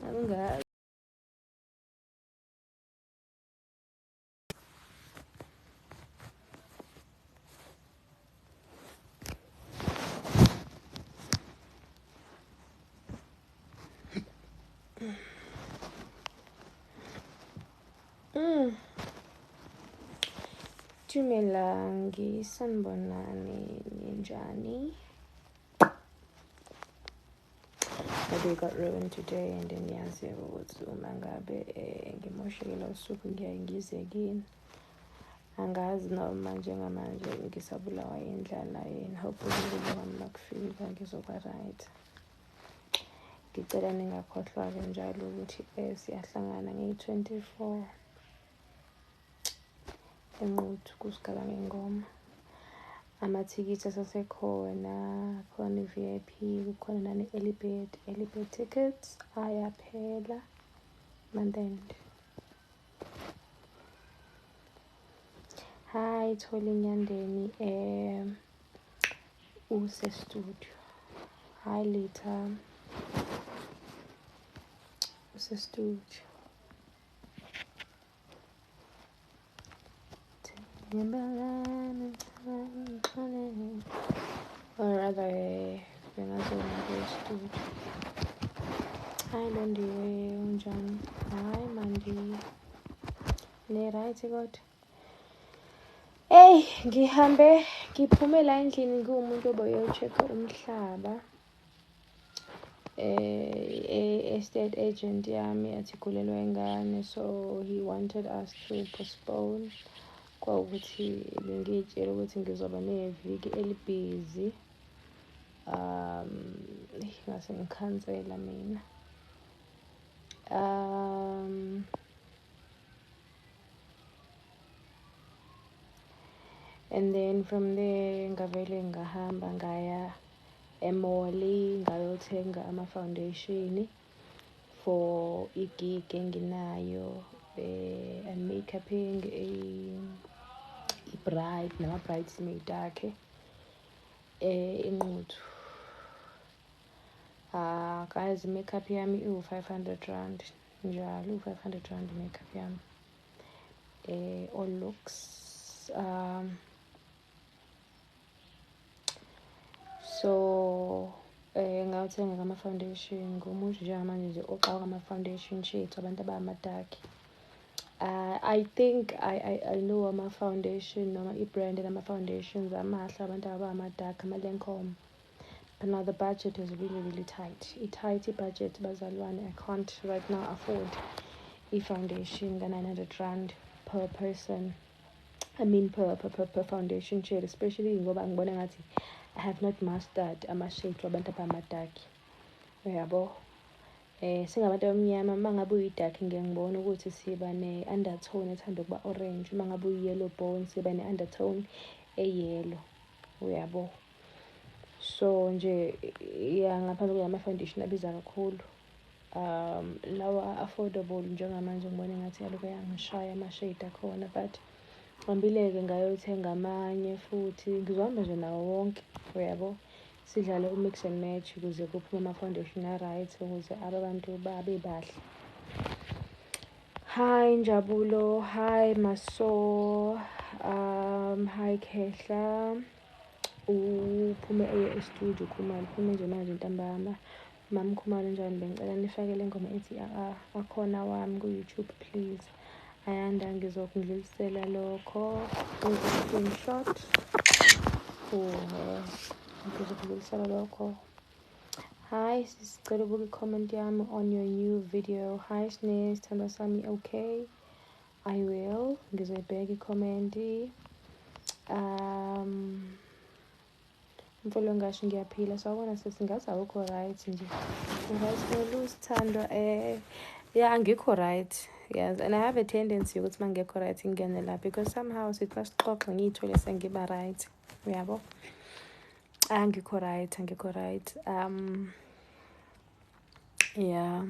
angazi. Dumelang, sanibonani, ninjani? Maybe got ruined today and then yazi ukuthi uma ngabe ngimoshekela usuku ngiyaye ngize kini. Angazi noma njengamanje ngisabulawa indlala yini. Hopefully ngizokwazi makufika ngizoba right. Ngicela ningakhohlwa-ke njalo ukuthi siyahlangana ngeyi-24 enquthu kusigaba ngengoma. Amathikithi asasekhona, khona i-VIP, kukhona nane-early bird tickets ayaphela month end. Hi Tholi Nyandeni, use-studio. Hi Lita, use-studio. Or rather, studio. Hi Londiwe, unjani? Hi Mandi. Ne-right kodwa? Hey, ngiphume la endlini ngiwumuntu oboyo-check-a umhlaba. Estate agent yami athi igulelwe ingane, so he wanted us to postpone. Kwawukuthi bengiyitshela ukuthi ngizoba neviki elibhizi. Ngase ngikhansela mina. And then from there ngavele ngahamba ngaya e-mall ngayothenga ama-foundation for i-gig enginayo, makeup-ing i-bride nama-bridesmaid akhe enquthu. Guys, i-makeup yami iwu-500 njalo, u-500 i-makeup yami. All looks. So ngawuthenga ama-foundation ngomuntu njengamanje nje oqaka ama-foundation shades abantu abamadaki. I think I know ama-foundation noma i-brand ama-foundations amahle abantu abamadaki, ama-Lancome. But now the budget is really tight. I-tight budget bazalwane. I can't right now afford i-foundation ka-900 per person. I mean per foundation shade, especially ngoba ngibona ngathi I have not mastered ama-shades wabantu abamadaki. Uyabo? Singabantu abamnyama mangabe uyi-dark ngiyangibona ukuthi siba ne-undertone ethanda ukuba orange, mangabe uyi-yellow bone siba ne-undertone e-yellow. Uyabo? So nje ngaphandle kwama-foundation abiza kakhulu. Lawa affordable njengamanje ngibona ngathi yaloko yangishaya ama-shade akhona, but ngihambileke ngayothenga amanye futhi ngizohamba nje nawo wonke. Uyabo? Sidlale u-mix and match ukuze kuphume ama-foundation a-right ukuze abantu babe bahle. Hi Njabulo, hi Maso, hi Khehla. Uphume e-studio Khumalo, uphume nje manje ntambama. Mama Khumalo njani, bengicela nifakele ingoma ethi akhona wami ku-YouTube please. Ayanda ngizokudlulisela lokho screenshot. Ngizokudlulisela lokho. Hi sicela ubuka i-comment yami on your new video. Hi Snes, Thanda Sami, okay. I will. Ngizoyibheka i-comment. Mfolo ngasho ngiyaphila, sawubona sesingathi awukho right nje. Right Sithandwa, yeah angikho right. Yes, and I have a tendency ukuthi mangekho right ngene la because somehow sithi masixoxa ngiyithole sengiba right. Uyabo? Angikho right. Yeah.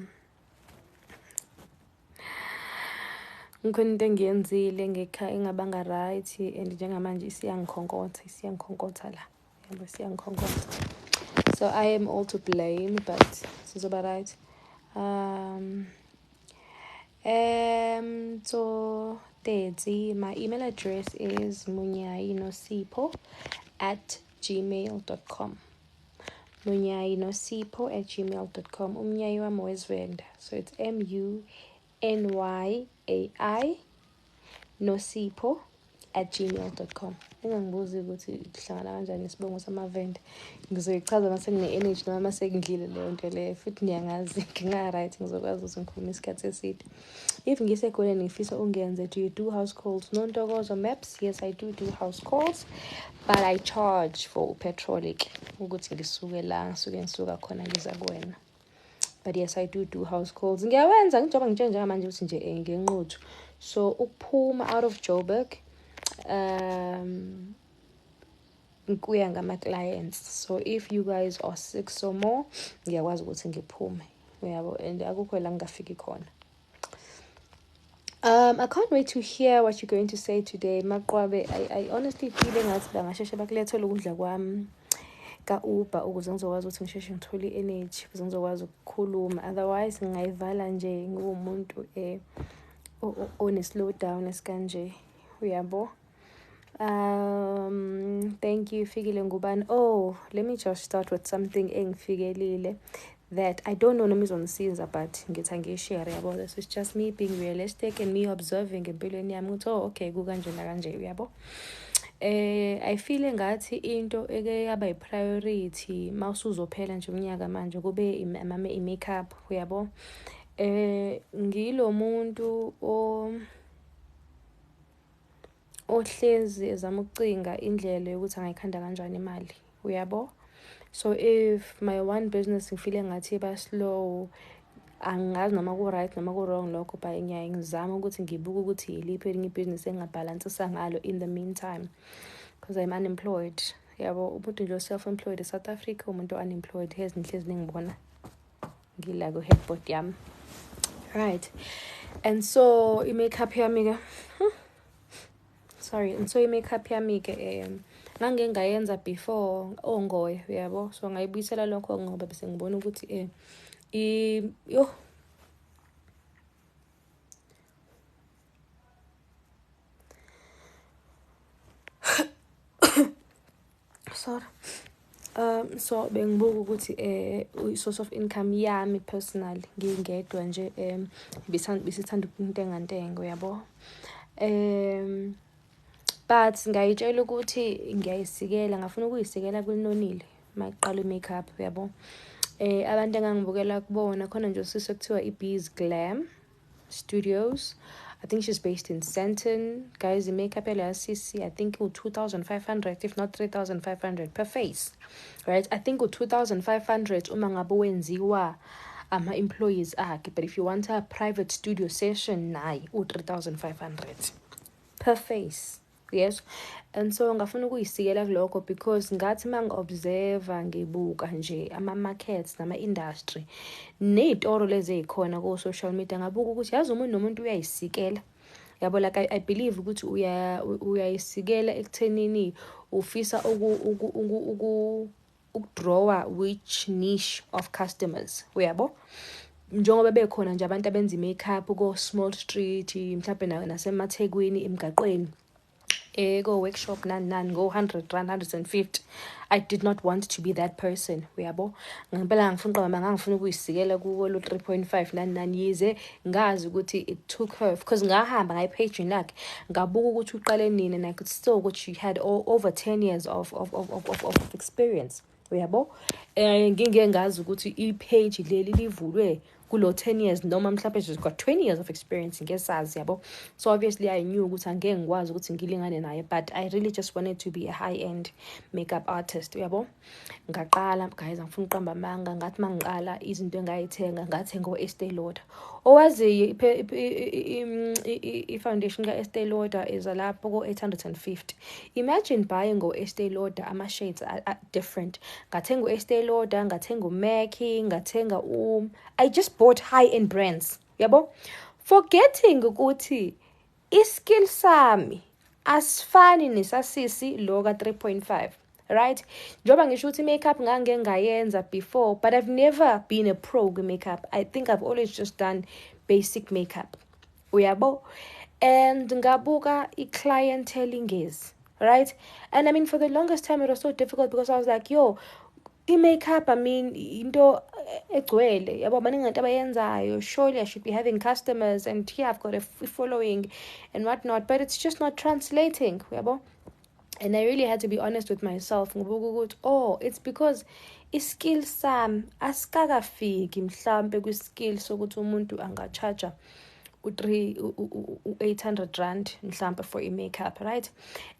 Ngikhona into engiyenzile engabanga right and njengamanje isiyangikhonkotha la. Yabo siyangikhonkotha. So I am all to blame, but sizoba right. So my email address is munyainosipho@gmail.com. munyainosipho@gmail.com. Umnyai wami wezivenda. So it's MUNYAI nosipho@gmail.com. Ningangibuzi ukuthi kuhlangana kanjani nesibongo samavende. Ngizoyichaza mase ngine-energy noma mase ngidlile leyo nto leyo. Futhi niyangazi nginga-right ngizokwazi ukuthi ngikhulume isikhathi eside. If ngiseGoli ngifisa ungenze, do you do house calls? Nontokozo Maps? Yes, I do house calls, but I charge for petrol ukuthi ngisuke la ngisuka khona ngiza kuwena. But yes, I do house calls. Ngiyawenza njengoba ngitshenje manje ukuthi nje ngenquthu. So ukuphuma out of Joburg kuya ngama clients. So if you guys are 6 or more, ngiyakwazi ukuthi ngiphume. Uyabo, and akukho la ngafiki khona. I can't wait to hear what you're going to say today. Maqwabe, I honestly feel ngathi bangasheshe bakulethela ukudla kwami ka-Uber ukuze ngizokwazi ukuthi ngisheshe ngithole i-energy ukuze ngizokwazi ukukhuluma. Otherwise ngingayivala nje ngumuntu slow down esikanje. Uyabo. Thank you Fikile Ngubane. Oh, let me just start with something engifikelile that I don't know noma izongisiza, but ngithi angishare yabo. This is just me being realistic and me observing empilweni yami ukuthi okay kukanje nakanje. Uyabo. I feel ngathi into eke yaba i-priority mawusuzophela nje umnyaka manje kube i-makeup. Uyabo. Ngilo muntu ohlezi ezama ukucinga indlela yokuthi angayikhanda kanjani imali. Uyabo. So if my one business ngifile ngathi iba slow, angazi noma ku right noma ku wrong lokho, but ngiyazama ukuthi ngibuke ukuthi yiliphi elinye business engabalansisa ngalo in the meantime, because I'm unemployed. Yabo, umuntu nje self-employed eSouth Africa, umuntu unemployed hezinhle ningibona ngila ku headboard yami. Right. And so i-makeup yami ke i-makeup yami ke ngangengayenza before ongoye. Uyabo. So ngayibuyisela lokho ngoba bese ngibona ukuthi sorry. So bengibuka ukuthi source of income yami personally ngingedwa nje bisithanda ukuntengantenga. Uyabo. But ngayitshela ukuthi ngiyayisikela, ngafuna ukuyisikela kulinonile mayiqala i-makeup. Uyabo. Abantu engangibukela kubona khona nje usisi ekuthiwa iBees Glam Studios. I think she's based in Sandton. Guys, the makeup LCC, I think 2,500, if not 3,500 per face. Right? I think 2,500 uma ngabe wenziwa ama-employees akhe. But if you want a private studio session, nayi 3,500 per face. Yes. And so ngafuna ukuyisikela kuloko because ngathi mangi-observe ngibuka nje ama-markets nama-industry ney'toro lezi ey'khona ku-social media, ngabuka ukuthi yazi umuntu nomuntu uyayisikela. Yabo, like I believe ukuthi uyayisikela ekuthenini ufisa ukudrawa which niche of customers. Uyabo. Njengoba bekhona nje abantu abenza i-makeup ko-Small Street, mhlawumbe nasemaThekwini emgaqweni, go-workshop nani go 100 rand 150. I did not want to be that person. Uyabo. Ngempela ngangifuna ukuyisikela kuwo lo 3.5 nani yize ngazi ukuthi it took her, because ngahamba ngayipage lakhe ngabuka ukuthi uqale nini, and I could still what she had over 10 years of experience. Uyabo. Ngingeke ngazi ukuthi i-page leli livulwe kulo 10 years noma mhlawumbe she's got 20 years of experience ngesazi. Yabo. So obviously I knew ukuthi angeke ngikwazi ukuthi ngilingane naye, but I really just wanted to be a high-end makeup artist. Uyabo. Ngaqala guys, ngifuna uqamba amanga, ngathi mangiqala izinto engayithenga ngathenga o-Estee Lauder. Owazi i-foundation ka-Estee Lauder is lapho ko-850. Imagine buying o-Estee Lauder, ama-shades are different. Ngathenga u-Estee Lauder, ngathenga uMAC, ngathenga I just bought high-end brands. Yabo. Forgetting ukuthi iskill sami asifani nesasisi lo ka 3.5. right? Njoba ngisho ukuthi makeup ngake ngayenza before, but I've never been a pro makeup. I think I've always just done basic makeup. Uyabo? And ngabuka i-clientele ingezi, right? And I mean, for the longest time, it was so difficult because I was like, yo, i-makeup, I mean, into egcwele, yabo, maningi into abayenzayo. Surely I should be having customers, and here I've got a following and whatnot, but it's just not translating, yabo. And I really had to be honest with myself. Oh, it's because iskill sami asikakafiki mhlambe kwiskill sokuthi umuntu angacharge u-800 mhlambe for i-makeup, right?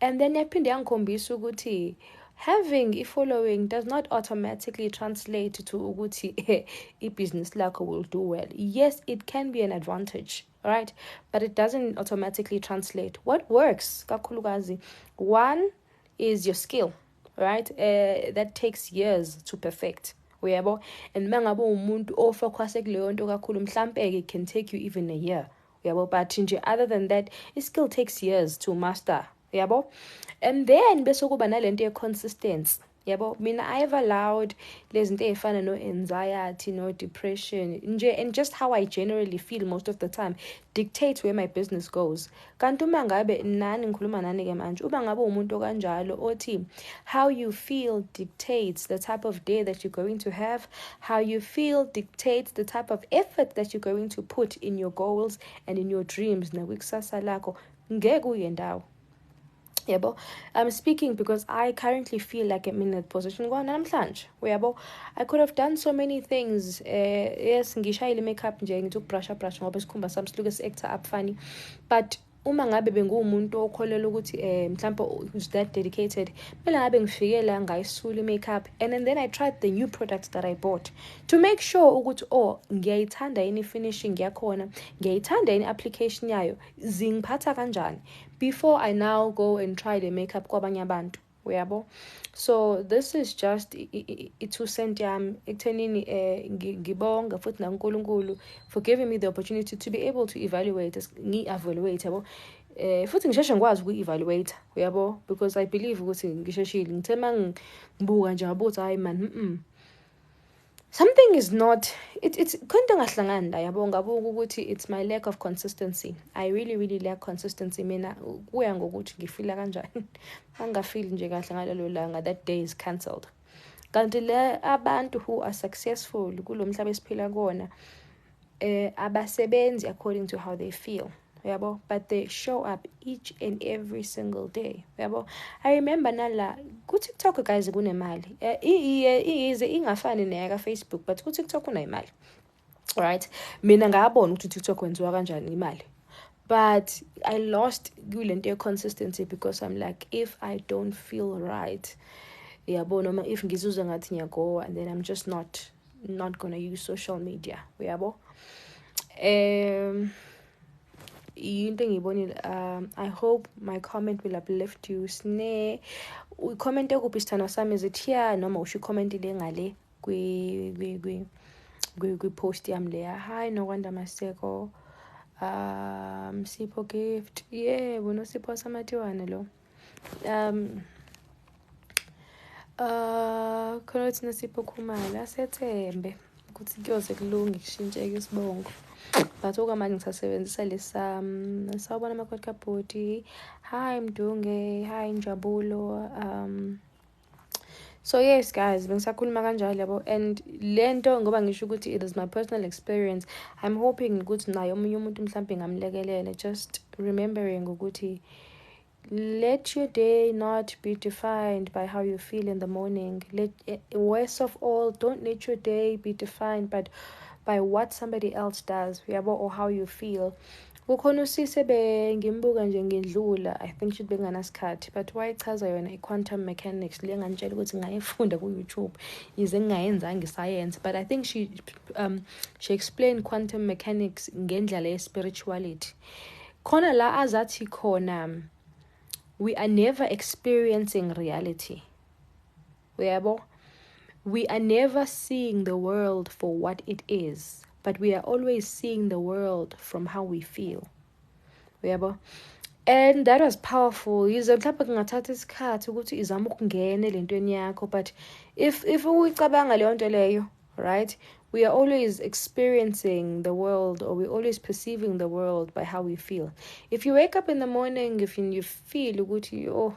And then yaphinde yangikhombisa ukuthi having i-following does not automatically translate to ukuthi i-business lakho will do well. Yes, it can be an advantage, right? But it doesn't automatically translate. What works, kakhulukazi, one is your skill, right? That takes years to perfect. Uyabo? And mangabe umuntu ofocuse kuleyo nto kakhulu mhlambe it can take you even a year. Uyabo? But nje other than that, it still takes years to master. Uyabo? And then bese kuba nalento ye-consistency. Yabo, mina I've allowed lezi zinto ey'fana no-anxiety, no-depression, and just how I generally feel most of the time dictates where my business goes. Kanti uma ngabe nani ngikhuluma nani-ke manje, uba ngabe umuntu okanjalo othi how you feel dictates the type of day that you're going to have, how you feel dictates the type of effort that you're going to put in your goals and in your dreams nakwikusasa lakho, ngeke uye ndawo. Yabo, I'm speaking because I currently feel like I'm in that position. Yabo, I could have done so many things. Yes, ngishayile makeup nje ngithi ukubrush ngoba isikhumba sami siluke si-actor up funny. But uma ngabe bengumuntu okholela ukuthi mhlawumbe who's that dedicated, kumele ngabe ngifikela ngayisula makeup, and then I tried the new products that I bought to make sure ukuthi ngiyayithanda yini finishing yakhona, ngiyayithanda yini application yayo, zingiphatha kanjani before I now go and try the makeup kwabanye abantu. Uyabo? So this is just i-2 cent yami ekuthenini ngibonga futhi naNkulunkulu for giving me the opportunity to be able to evaluate, ngi-evaluate yabo. Futhi ngisheshe ngikwazi uku-evaluate, uyabo, because I believe ukuthi ngisheshile. Ngithe mangibuka nje ngabuthi hayi man, something is not, it's konto ngahlangani la, yabo, ngabuka ukuthi it's my lack of consistency. I really lack consistency. Mina kuya ngokuthi ngifila kanjani. Angafili nje kahle ngalelo langa, that day is cancelled. Kanti le abantu who are successful kulo mhlaba esiphila kuwona abasebenzi according to how they feel. Yabo, but they show up each and every single day. Yabo, I remember nala ku-TikTok guys kunemali. Ize ingafani neyaka Facebook, but ku-TikTok kunemali. Right? Mina ngabona ukuthi TikTok wenziwa kanjani imali. But I lost kule consistency because I'm like, if I don't feel right, yabo, noma if ngizizwa ngathi ngiyagowa, and then I'm just not gonna use social media. Yabo. I hope my comment will uplift you. Sne ucommente kuphi sithando sami, is it here noma usho icommentile ngale kwi post yami leya. Hi Nokwanda Maseko, Sipho Gift, yebo noSipho Samatiwane lo, khona uthi noSipho Khumalo asethembe ukuthi kuyoze kulunge kushintshe isibongo. But okamanje ngisasebenzisa lesa sawubona amakhodi kabhoti. Hi Mdunge, hi Njabulo. So yes guys, bengisakhuluma kanjalo yabo, and lento ngoba ngisho ukuthi it is my personal experience, I'm hoping ukuthi naye omunye umuntu mhlawumbe ngamlekelela, just remembering ukuthi let your day not be defined by how you feel in the morning. Worst of all, don't let your day be defined by what somebody else does, yabo, or how you feel. Kukhona usise ngimbuka nje ngidlula, I think should be nganasikhathi, but wayichaza yona i-quantum mechanics le ngantshela ukuthi ngayifunda ku-YouTube ize ngingayenzanga iscience, but I think she explained quantum mechanics ngendlela ye-spirituality. Khona la azathi khona we are never experiencing reality. Uyabo? We are never seeing the world for what it is, but we are always seeing the world from how we feel. Uyabo? And that was powerful. Yize mhlawumbe kungathatha isikhathi ukuthi izame ukungena elentweni yakho, but if uyicabanga leyo nto leyo, right, we are always experiencing the world, or we're always perceiving the world by how we feel. If you wake up in the morning, if you feel ukuthi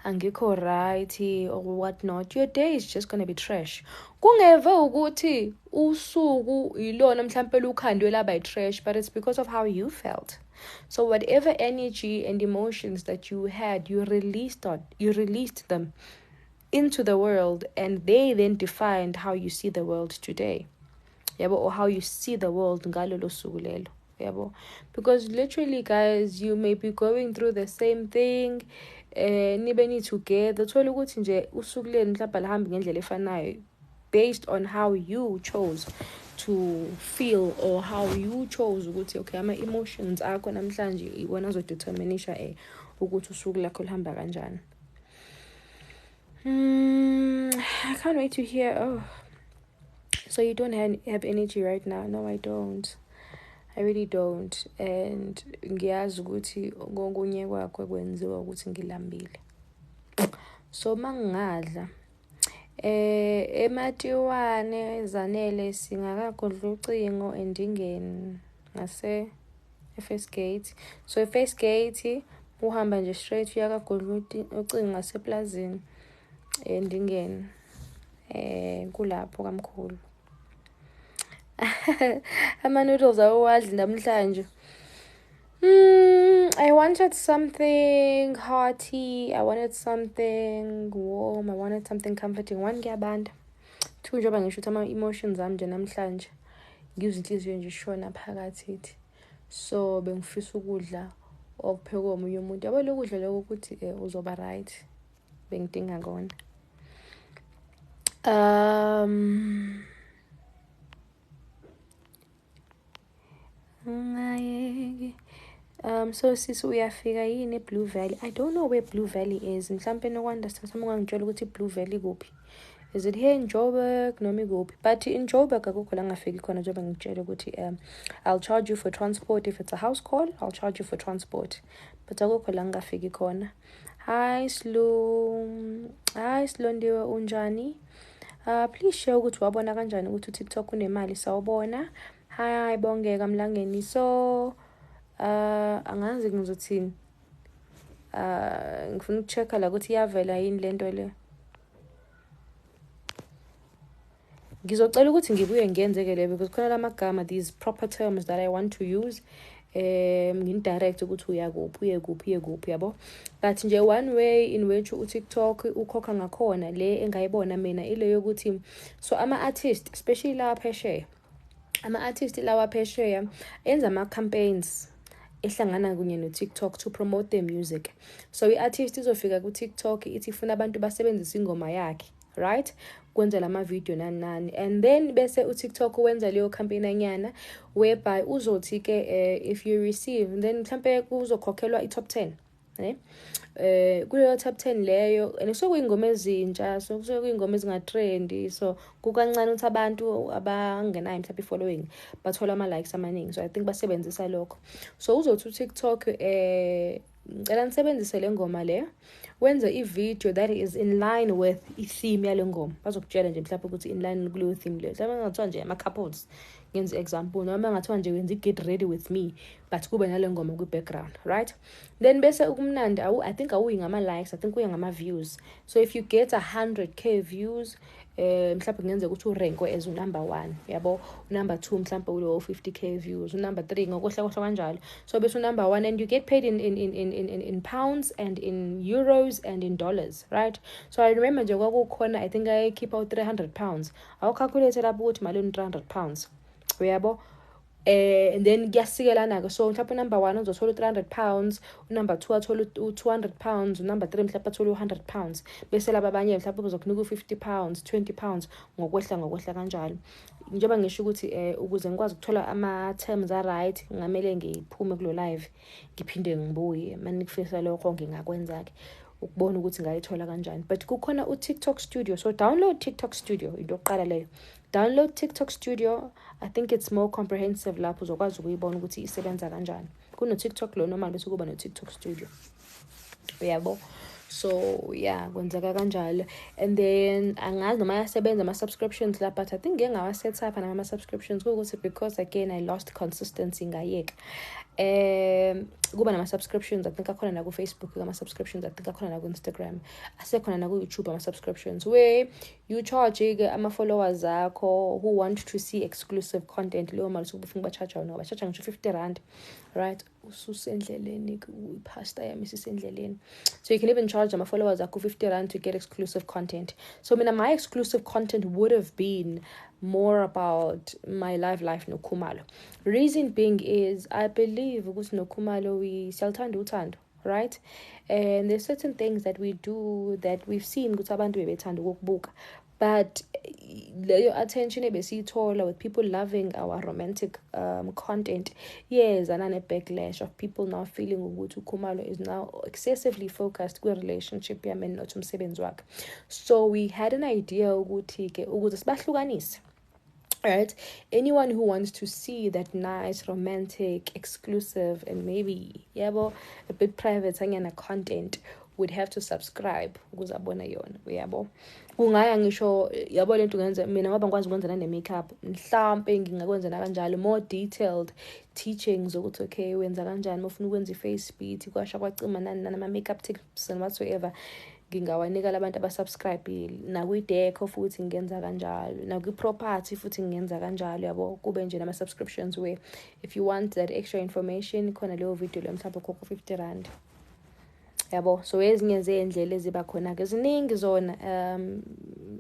angikho right or whatnot, your day is just going to be trash. Kungeve ukuthi usuku ilona mhlawumbe lukhandwe laba trash, but it's because of how you felt. So whatever energy and emotions that you had, you released them into the world, and they then defined how you see the world today. Or how you see the world ngalolo suku lelo. Because literally, guys, you may be going through the same thing, nibe together, thola ukuthi nje usuku leni mhlawumbe lihambe ngendlela efanayo, based on how you chose to feel, or how you chose ukuthi okay, ama-emotions akho namhlanje iwona azodeterminisha ukuthi usuku lakho lihamba kanjani. I can't wait to hear. So you don't have energy right now? No, I don't. I really don't. And ngiyazi ukuthi ngokunye kwakho kwenziwa ukuthi ngilambile. So mangingadla ematiwane Zanele singakagodla ucingo endingeni ngase First Gate. So First Gate uhamba nje straight uyakagodla ucingo ngaseplazini endingeni kulapho kamkhulu. Ama-noodles awadli namhlanje. I wanted something hearty. I wanted something warm. I wanted something comforting. One, ngiyabanda. Two, njengoba ngisho ukuthi ama-emotions ami nje namhlanje ngizwe inhliziyo nje ishona phakathi ithi. So bengifisa ukudla okuphekwe omunye umuntu. Yabo lo kudla lokho ukuthi uzoba right. Bengidinga kona. So sis uyafika yini eBlue Valley? I don't know where Blue Valley is. Mhlampe no-understand someone ngitshela ukuthi Blue Valley kuphi. Is it here in Joburg noma ikuphi? But in Joburg akukho la ngafiki khona njengoba ngitshela ukuthi I'll charge you for transport. If it's a house call, I'll charge you for transport. But akukho la ngafiki khona. Hi Slondiwe, unjani? Please share ukuthi wabona kanjani ukuthi TikTok unemali sawubona. Hi Bongeka Mlangeni. So angazi ngizothini. Ngifuna ukuchecka la ukuthi iyavela yini lento le. Ngizocela ukuthi ngibuye ngenzeke le because khona lamagama, these proper terms that I want to use. Ngindirect ukuthi uye kuphi yabo. But nje one way in which uTikTok ukhokha ngakhona le engayibona mina ile yokuthi so ama-artist especially lawa phesheya, ama-artist lawa phesheya enza ama-campaigns ehlangana kunye no-TikTok to promote their music. So i-artist izofika ku-TikTok ithi ifuna abantu basebenzise ingoma yakhe, right? Kwenza lama video nani and then bese uTikTok wenza leyo campaign anyana whereby uzothi ke if you receive then mhlambe kuzokhokhelwa i-top 10, kuleyo top 10 leyo and so kuyingoma ezintsha, so kuyingoma ezingatrendi, so kukancane ukuthi abantu abangenayo mhlawumbe following bathola ama-likes amaningi. So I think basebenzisa lokho. So uzothi uTikTok ngicela nisebenzise le ngoma le, wenze i-video that is in line with i-theme yale ngoma. Bazokutshela nje mhlawumbe ukuthi in line kuleyo theme leyo. Mhlawumbe ngathiwa nje ama-couples, ngenze example, noma ngathiwa nje wenza i-get ready with me but kube nale ngoma kwi-background, right? Then bese ukumnandi I think awuyi ngama-likes, I think uya ngama-views. So if you get 100k views, mhlawumbe ngenzeka ukuthi urenkwe as number 1, yabo, number 2 mhlawumbe ulo 50k views, number 3 ngokuhla kanjalo. So bese number 1 and you get paid in pounds and in euros and in dollars, right? So I remember nje kwakukhona I think I keep out 300 pounds. I'll calculate lapho ukuthi malini 300 pounds. Uyabo? And then kuyasikelana ke, so mhlawumbe number 1 uzothola 300 pounds, number 2 athola 200 pounds, number 3 mhlawumbe athola 100 pounds, bese laba abanye mhlawumbe bazokunika 50 pounds 20 pounds ngokwehla kanjalo. Njengoba ngisho ukuthi ukuze ngikwazi ukuthola ama-terms right ngamele ngiphume kulo live ngiphinde ngibuye manikufisa lokho ngingakwenza ke ukubona ukuthi ngayithola kanjani. But kukhona uTikTok Studio, so download TikTok Studio into yokuqala leyo. Download TikTok Studio. I think it's more comprehensive lapho uzokwazi ukuyibona ukuthi isebenza kanjani. kuno TikTok lo normal bese kuba no TikTok studio. Uyabo? So yeah, kwenzeka kanjalo. And then angazi noma yasebenza ama-subscriptions la, but I think ngeke ngawa-set up nama-subscriptions kuwukuthi because again I lost consistency ngayeka. Kuba nama-subscriptions I think akhona na ku-Facebook, ama-subscriptions I think akhona na ku-Instagram, asekhona na ku-YouTube ama-subscriptions where you charge-ke ama-followers akho who want to see exclusive content. Leyo mali suke befuna ba-charge no ba-charge ngisho 50 rand, right? Ususendleleni, ipasta yami isisendleleni. So you can even charge my followers akho 50 rand to get exclusive content. So my exclusive content would have been more about my life no Khumalo. Reason being is I believe ukuthi no Khumalo we siyaluthanda uthando, right? And there's certain things that we do that we've seen ukuthi abantu bebethanda ukukubuka, but leyo attention ebesiyithola with people loving our romantic content, yes, and a backlash of people now feeling ukuthi uKhumalo is now excessively focused kwi-relationship yami nothi umsebenzi wakhe. So we had an idea ukuthi ke ukuze sibahlukanise. Alright, anyone who wants to see that nice, romantic, exclusive, and maybe a bit private content would have to subscribe ukuze abone yona, uyabo. Kungaya ngisho yabo lento ngenza mina ngoba ngikwazi ukwenza nane makeup, mhlambe ngingakwenza kanjalo more detailed teachings ukuthi okay wenza kanjani mufuna ukwenza i-face beat kwasha kwacima nani nama makeup tips and whatsoever. Ngingawanika labantu abasubscribe nakwi-deco futhi ngenza kanjalo, nakwi-property futhi ngenza kanjalo, yabo. Kube nje nama-subscriptions where if you want that extra information khona leyo video leyo mhlawumbe khokho 50 rand, yabo. So ezinye zendlela eziba khona ke ziningi zona.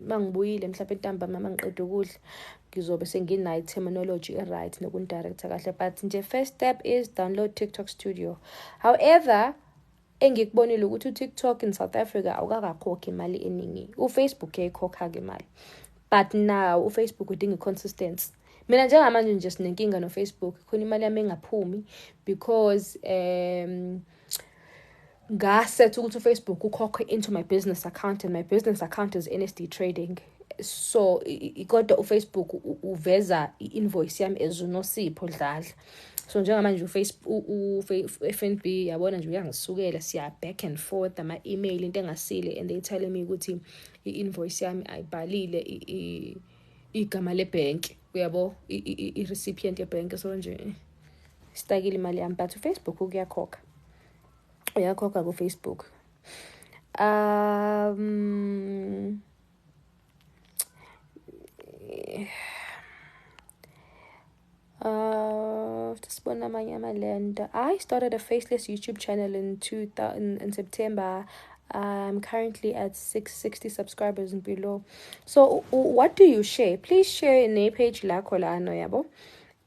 Mangibuyile mhlawumbe ntambama mangiqeda ukudla ngizobe senginayo terminology right nokundirector kahle, but nje first step is download TikTok Studio. However, engikubonile ukuthi uTikTok in South Africa awukakakhokhi imali eningi. uFacebook yayikhokha ke imali, but now uFacebook udinga consistency. Mina njengamanje nje sinenkinga noFacebook, khona imali yami engaphumi because ngasetha ukuthi uFacebook ukhokhe into my business account, and my business account is NSD Trading. So kodwa uFacebook uveza i-invoice yami ezunosipho dlala. So njengamanje FNB yabona nje uyangisukela, siya back and forth ama-email into engasile, and they telling me ukuthi i-invoice yami ayibhalile igama lebhenki, uyabo, i-recipient yebhenki. So nje stakile imali yami, but uFacebook uyakhokha kuFacebook. I started a faceless YouTube channel in September. I'm currently at 660 subscribers and below. So what do you share? Please share in a page lakho lana, yabo.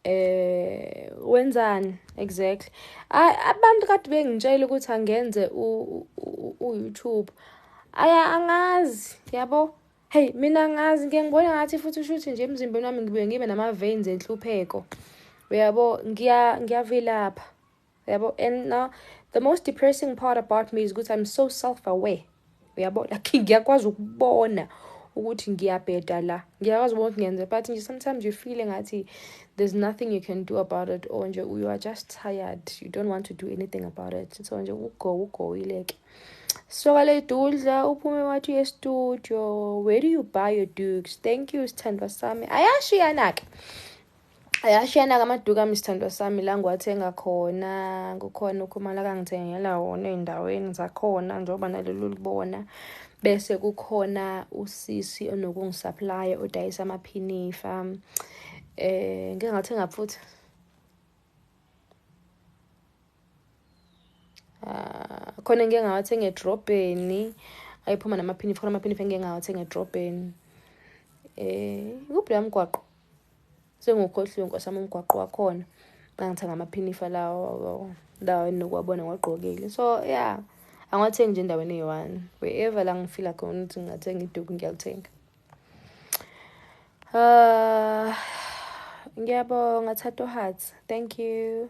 Wenzani exactly? Abantu kade bengitshela ukuthi angenze u-YouTube. Angazi, yabo. Hey, mina ngazi ngiyangibona ngathi futhi ushuthi nje emzimbeni wami ngibe nama-veins enhlupheko, uyabo. Ngiyavilapha, uyabo. And now the most depressing part about me is ukuthi I'm so self-aware, uyabo. Like ngiyakwazi ukubona ukuthi ngiyabheda la, ngiyakwazi ukubona ngiyenze, but nje sometimes you feel ngathi there's nothing you can do about it, or nje you are just tired, you don't want to do anything about it. So nje ugo ileke. So dudla uphume wathi e-studio. Where do you buy your dukes? Thank you sithandwa sami. Ayashiyana-ke amaduku ami sithandwa sami la ngiwathenga khona. Kukhona uKhumalo kangithengela wona ey'ndaweni zakhona njengoba nalolu libona. Bese kukhona usisi onokungisaplaya odayisa amaphinifa. Ngeke ngathenga futhi khona ngeke ngawathenga edrobheni, ayiphuma namaphinifa, khona amaphinifa ngeke ngawathenga edrobheni. Kuphi la mgwaqo? Sengukhohliwe nkosami umgwaqo wakhona. Ngangithenga amaphinifa lawo enokuwabona ngiwagqokile. So yeah, angawathengi nje endaweni eyi-one. Wherever la ngifila khona ukuthi ngingathenga iduku ngiyalithenga. Ngiyabonga Thato Hearts. Thank you.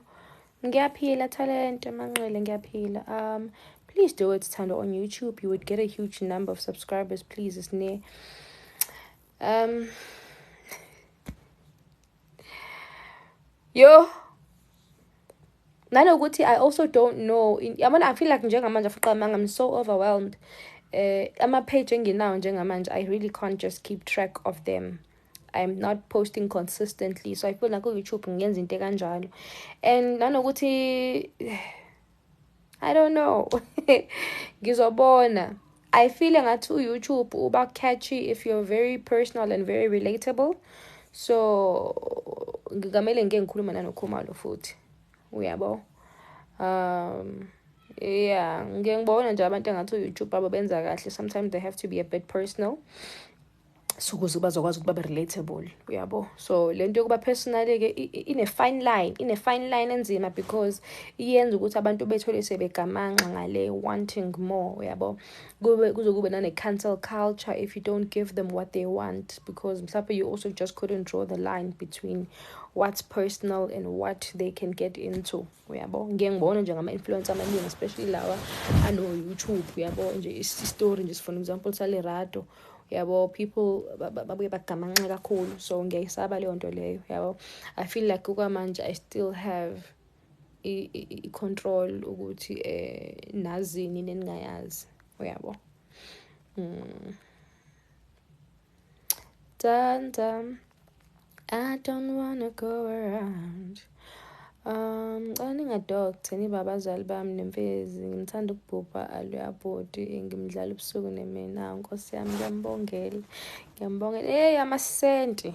Ngiyaphila talent Manqele, ngiyaphila. Please do it Thando on YouTube. You would get a huge number of subscribers. Please, it's near. Yo, Nanokuthi I also don't know, I feel like njengamanje I'm so overwhelmed. Ama-page enginawo njengamanje, I really can't just keep track of them. I'm not posting consistently, so I feel like YouTube ngenza into kanjalo. And nanokuthi I don't know. Ngizobona. I feel ngathi YouTube uba catchy if you're very personal and very relatable. So ngigamele ngeke ngikhuluma nanoKhumalo futhi. Uyabo? Yeah, ngiyangibona nje abantu engathi YouTube abo benza kahle. Sometimes they have to be a bit personal. So ukuze bazokwazi ukuthi babe relatable, uyabo. So lento yokuba personal ke ine fine line enzima, because iyenza ukuthi abantu bethole sebegamanxa ngale wanting more, uyabo. Kube nane cancel culture if you don't give them what they want, because mhlawumbe you also just couldn't draw the line between what's personal and what they can get into, uyabo. Ngiyangibona nje ngama-influencer amaningi, especially lawa ano-YouTube, uyabo, nje i-story nje, for example saLerato, yabo, people babuye bagamanxe kakhulu. So ngiyayisaba leyo nto leyo, yabo. I feel like okwamanje I still have i-control ukuthi nazini neningayazi, uyabo. Dun, I don't wanna go around. Ngingadokotha nibabazali bami nemfezi, ngithanda ukubhubha aluyabhodi, ngimdlala ubusuku nemina, Nkosi yami ngiyambongela. Hey, amasenti.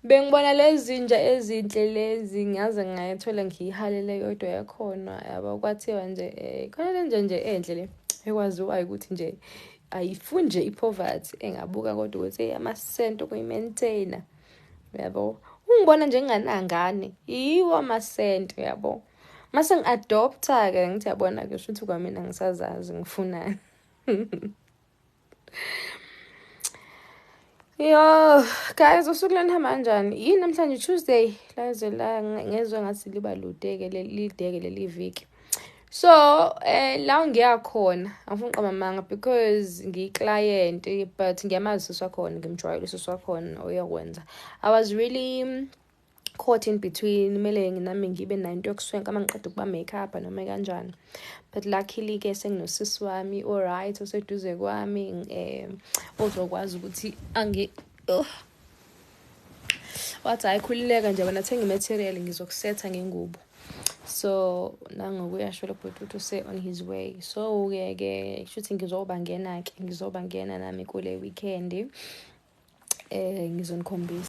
Bengibona lezi zinja ezinhle lezi, ngaze ngayithola ngiyihalele yodwa yakhona, yabo. Kwathiwa nje khona le nje enhle le ekwaziwayo ukuthi nje ayifuni nje i-poverty, engabuka kodwa ukuthi amasenti okuyi-maintainer, yabo. Ungibona nje nginganangane, yiwo amasenti, yabo. Mase ngi-adopta-ke ngithi yabona-ke shuthi kwamina ngisazazi ngifunani. Yo guys, usuku lwani hamba kanjani? Yini namhlanje Tuesday, laze la ngezwe ngathi liba ludeke leli viki. So la ngiyakhona angifuni uqamba amanga, because ngiyi-client, but ngiyamazi siswa khona, ngimjwayele siswa khona oyakwenza. I was really caught in between, kumele nami ngibe nayo yokuswenka uma ngiqeda ukuba make-up noma kanjani. But luckily ke senginosisi wami alright oseduze kwami, ozokwazi ukuthi wathi ayikhulileka nje wena thenga i-material ngizokusetha ngengubo. So nangokuyasho lo bhuti use on his way. So ke shuthi ngizoba ngena nami kule weekend, ngizonikhombisa.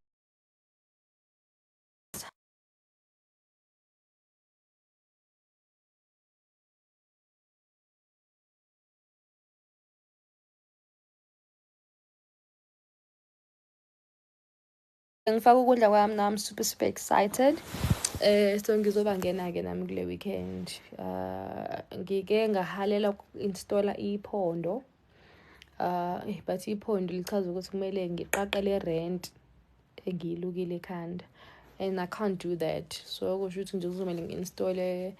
Ngifaka ukudla kwami now, I'm super excited. So ngizoba ngena-ke nami kule weekend. Ngike ngahalela uku-installa iphondo. But iphondo lichaza ukuthi kumele ngiqaqele rent engiyilukile ekhanda, and I can't do that. So kusho ukuthi nje kuzomele ngi-installe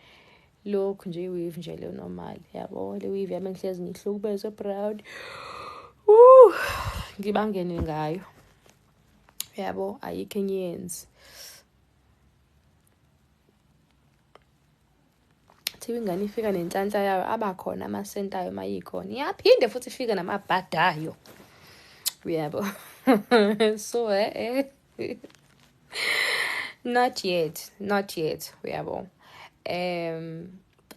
lokhu nje i-weave nje le normal, yabo. Le weave yami ngihlezi ngihlukubeze proud. Ngibangene ngayo, yabo, ayikho enyenzi. Thiwa ingane ifika nenhlanhla yayo, abakhona amasenti ayo mayikhona, iyaphinde futhi ifike namabhadayo, uyabo. So not yet, uyabo.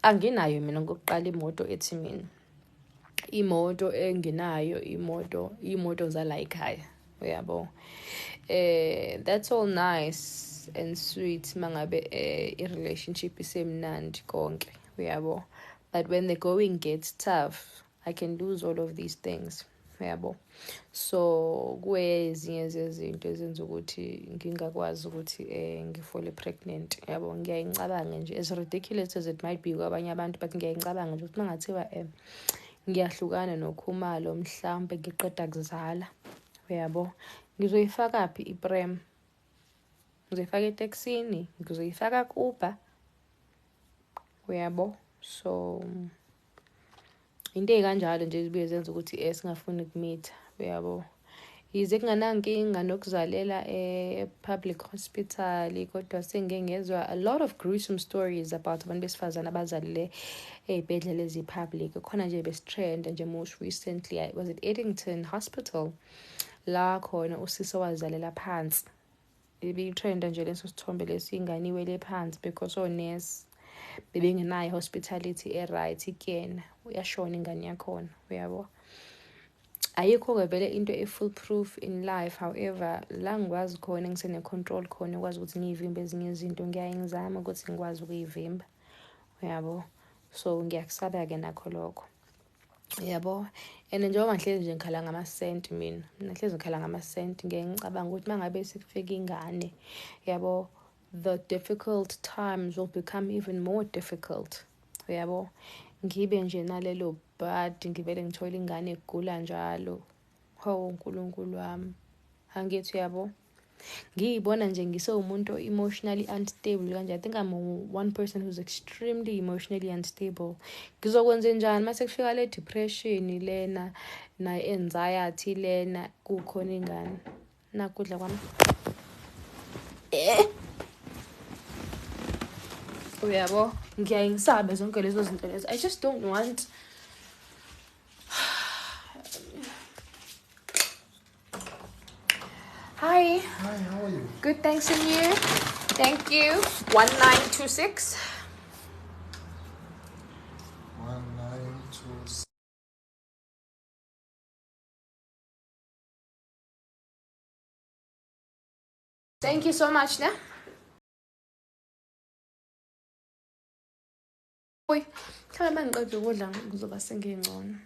Anginayo mina ngokuqala imoto ethi mina. Imoto enginayo imoto zala ekhaya, uyabo. That's all nice and sweet mangabe i-relationship isemnandi konke, uyabo. But when the going gets tough, I can lose all of these things, uyabo. So kwezinye zezinto ezenza ukuthi ngingakwazi ukuthi ngifole pregnant, yabo. Ngiyayicabanga nje, as ridiculous as it might be kwabanye abantu, but ngiyayicabanga nje ukuthi mangathiwa ngiyahlukana noKhumalo mhlambe ngiqeda kuzala, uyabo, ngizoyifaka phi iprem? Ngizoyifaka eteksini, ngizoyifaka ku-Uber, uyabo. So into ey'kanjalo nje zibuye zenza ukuthi singafuni ukumitha, uyabo. Yize kunganankinga nokuzalela public hospital, kodwa sengike ngezwa a lot of gruesome stories about abantu besifazane abazalele ey'bhedlela ezi-public. Khona nje besitrend nje most recently, was it Eddington Hospital, la khona usisi owazalela phansi. Ibitrenda nje leso sithombe lesi, ingane iwele phansi because onesi bebengenayo hospitality e-right kuyena, uyashona ingane yakhona, uyabo. Ayikho-ke vele into e-foolproof in life. However, la ngikwazi khona, ngisene-control khona, ukwazi ukuthi ngiy'vimbe ezinye izinto, ngiyaye ngizame ukuthi ngikwazi ukuy'vimba, uyabo. So ngiyakusaba-ke nakho lokho, yabo. And njengoba ngihlezi nje ngikhala ngamasenti mina ngihlezi ngikhala ngamasenti, ngeke ngicabanga ukuthi uma ngabe sekufika ingane, yabo, the difficult times will become even more difficult, uyabo. Ngibe nje nalelo bhadi, ngivele ngithole ingane egula njalo. Hawu uNkulunkulu wami, angithi uyabo. Ngiyibona nje ngisewumuntu emotionally unstable kanje. I think I'm one person who's extremely emotionally unstable. Ngizokwenze njani mase kufika le depression lena na-anxiety lena kukhona ingane? Nakudla kwami. Uyabo, ngiyaye ngisabe zonke lezo zinto lezo. I just don't want. Hi. Hi, how are you? Good, thanks, and you? Thank you. 1926. 1926. Thank you so much, ne? Uy, khala mangiqeda ukudla ngizoba sengingcono.